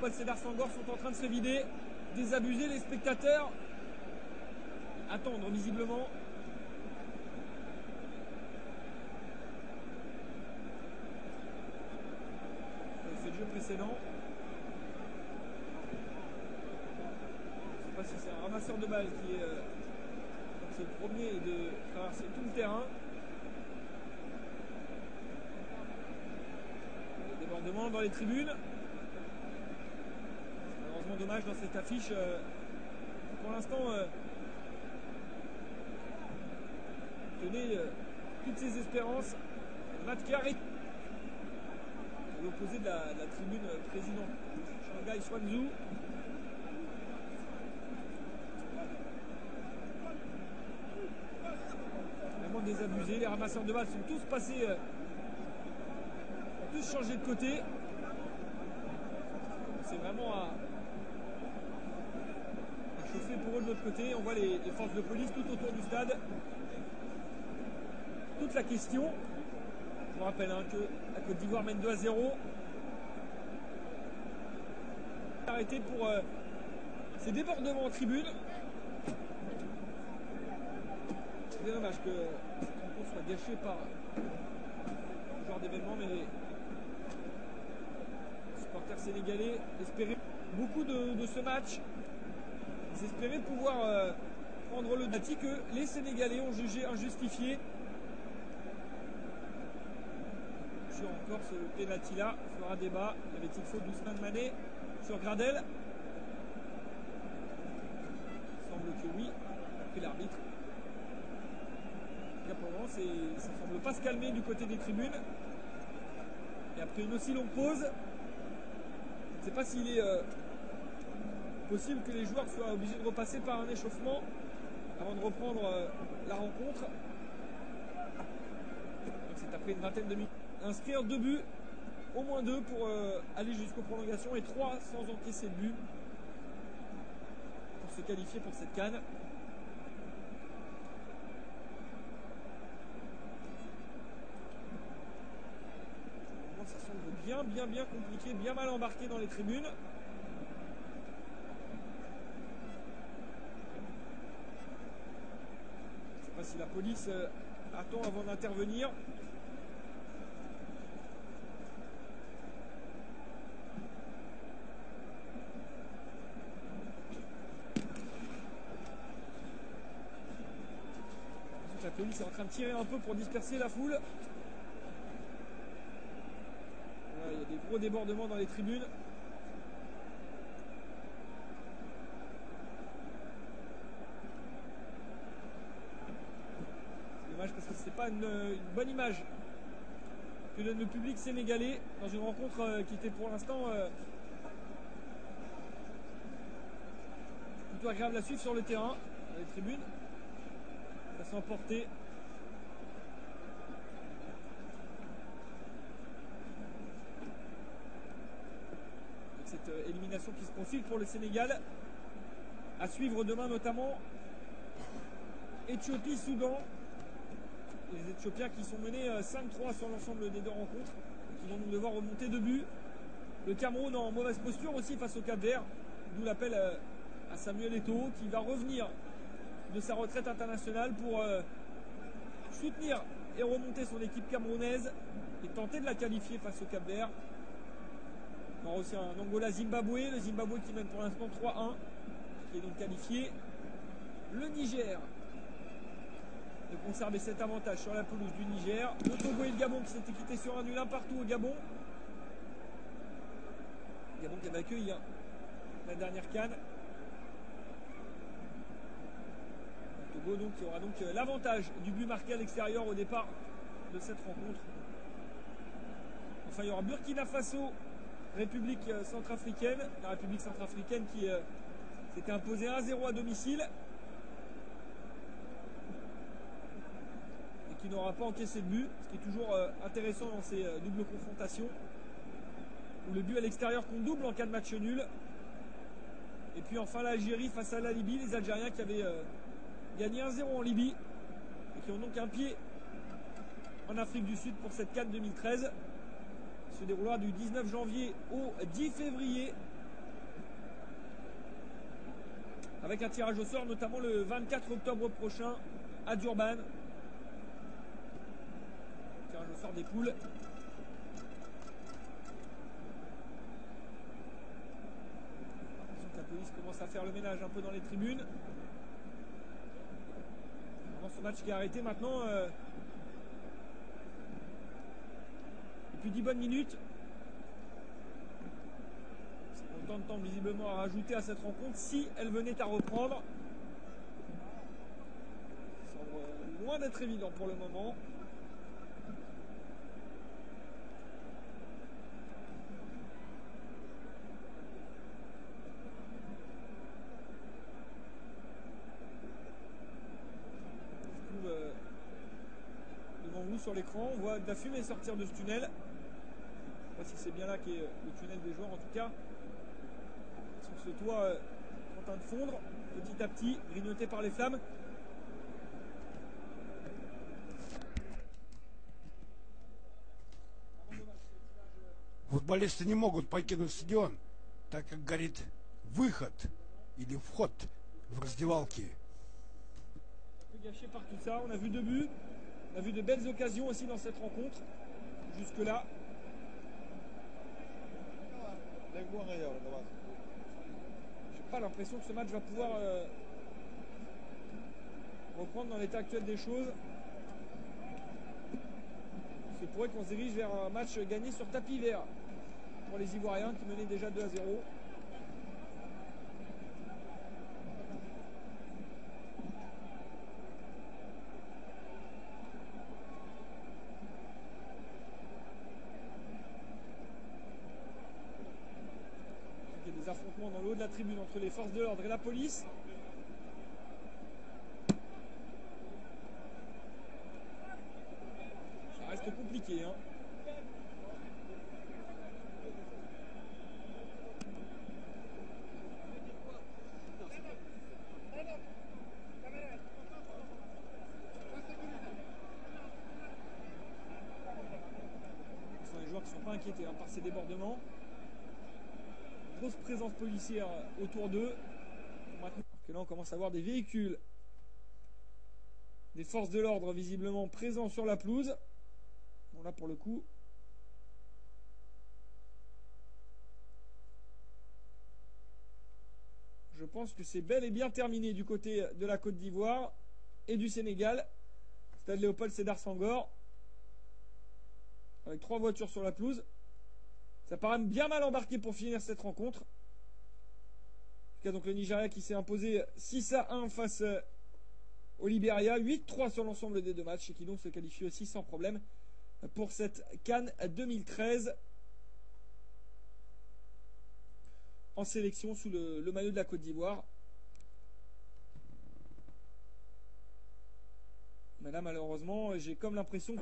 Paul Sédar Senghor sont en train de se vider, désabusés, les spectateurs attendre visiblement. C'est le jeu précédent. Je ne sais pas si c'est un ramasseur de balles qui est c'est le premier de traverser tout le terrain. Le débordement dans les tribunes. Malheureusement dommage dans cette affiche. Pour l'instant tenez toutes ses espérances. Matt Carey à l'opposé de la tribune président. Shanghai Swanzhou. Vraiment désabusés. Les ramasseurs de balles sont tous passés, tous changés de côté. C'est vraiment à chauffer pour eux de l'autre côté. On voit les forces de police tout autour du stade. Toute la question, je vous rappelle que la Côte d'Ivoire mène 2-0. Arrêté pour ces débordements en tribune. C'est dommage que cette rencontre soit gâchée par ce genre d'événement, mais les supporters sénégalais espéraient beaucoup de ce match. Ils espéraient pouvoir prendre le penalty que les Sénégalais ont jugé injustifié. Sur encore ce penalty là fera débat. Y avait-il faute d'Ousmane Mané sur Gradel? Il semble que oui, après l'arbitre. Pour le moment, ça ne semble pas se calmer du côté des tribunes. Et après une aussi longue pause, je ne sais pas s'il est possible que les joueurs soient obligés de repasser par un échauffement avant de reprendre la rencontre. Donc c'est après une vingtaine de minutes. Inscrire 2 buts, au moins 2 pour aller jusqu'aux prolongations et 3 sans encaisser de but pour se qualifier pour cette CAN. Ça semble bien compliqué, bien mal embarqué dans les tribunes. Je ne sais pas si la police attend avant d'intervenir. La police est en train de tirer un peu pour disperser la foule. Il y a des gros débordements dans les tribunes. C'est dommage parce que ce n'est pas une bonne image que donne le public sénégalais dans une rencontre qui était pour l'instant plutôt agréable à suivre sur le terrain, dans les tribunes. Ça s'est emporté. Cette élimination qui se profile pour le Sénégal. À suivre demain notamment Éthiopie-Soudan. Les Éthiopiens qui sont menés 5-3 sur l'ensemble des 2 rencontres. Et qui vont nous devoir remonter 2 buts. Le Cameroun en mauvaise posture aussi face au Cap-Vert. D'où l'appel à Samuel Eto'o qui va revenir de sa retraite internationale pour soutenir et remonter son équipe camerounaise et tenter de la qualifier face au Cap-Vert. On aura aussi un Angola-Zimbabwe, le Zimbabwe qui mène pour l'instant 3-1, qui est donc qualifié. Le Niger de conserver cet avantage sur la pelouse du Niger. Le Togo et le Gabon qui s'étaient quittés sur un nul un partout au Gabon. Le Gabon qui avait accueilli la dernière CAN. Le Togo donc, qui aura donc l'avantage du but marqué à l'extérieur au départ de cette rencontre. Enfin, il y aura Burkina Faso, République centrafricaine. La République centrafricaine qui s'était imposée 1-0 à domicile. Et qui n'aura pas encaissé de but. Ce qui est toujours intéressant dans ces doubles confrontations. Où le but à l'extérieur compte double en cas de match nul. Et puis enfin l'Algérie face à la Libye. Les Algériens qui avaient gagné 1-0 en Libye. Et qui ont donc un pied en Afrique du Sud pour cette CAN 2013. Se déroulera du 19 janvier au 10 février avec un tirage au sort notamment le 24 octobre prochain à Durban. Tirage au sort des poules. La police commence à faire le ménage un peu dans les tribunes. Vraiment ce match qui est arrêté maintenant depuis 10 bonnes minutes. C'est autant de temps visiblement à rajouter à cette rencontre si elle venait à reprendre. Ça semble loin d'être évident pour le moment. Sur l'écran, on voit de la fumée sortir de ce tunnel. Je ne sais pas si c'est bien là qu'est le tunnel des joueurs, en tout cas. Sur ce toit en train de fondre, petit à petit, grignoté par les flammes. Футболисты не могут покинуть стадион, так как горит выход или вход в раздевалки. Un peu gâché par tout ça, on a vu 2 buts. On a vu de belles occasions aussi dans cette rencontre, jusque-là. J'ai pas l'impression que ce match va pouvoir reprendre dans l'état actuel des choses. C'est pourrait qu'on se dirige vers un match gagné sur tapis vert pour les Ivoiriens qui menaient déjà 2-0. Des affrontements dans le haut de la tribune entre les forces de l'ordre et la police. Ça reste compliqué, hein. Ce sont les joueurs qui ne sont pas inquiétés par ces débordements. Grosse présence policière autour d'eux. Maintenant que là on commence à voir des véhicules des forces de l'ordre visiblement présents sur la pelouse. Bon là pour le coup je pense que c'est bel et bien terminé du côté de la Côte d'Ivoire et du Sénégal. Stade Léopold Sédar Senghor avec 3 voitures sur la pelouse. Ça paraît bien mal embarqué pour finir cette rencontre. En tout cas, donc le Nigeria qui s'est imposé 6-1 face au Libéria, 8-3 sur l'ensemble des 2 matchs et qui donc se qualifie aussi sans problème pour cette CAN 2013 en sélection sous le maillot de la Côte d'Ivoire. Mais là, malheureusement, j'ai comme l'impression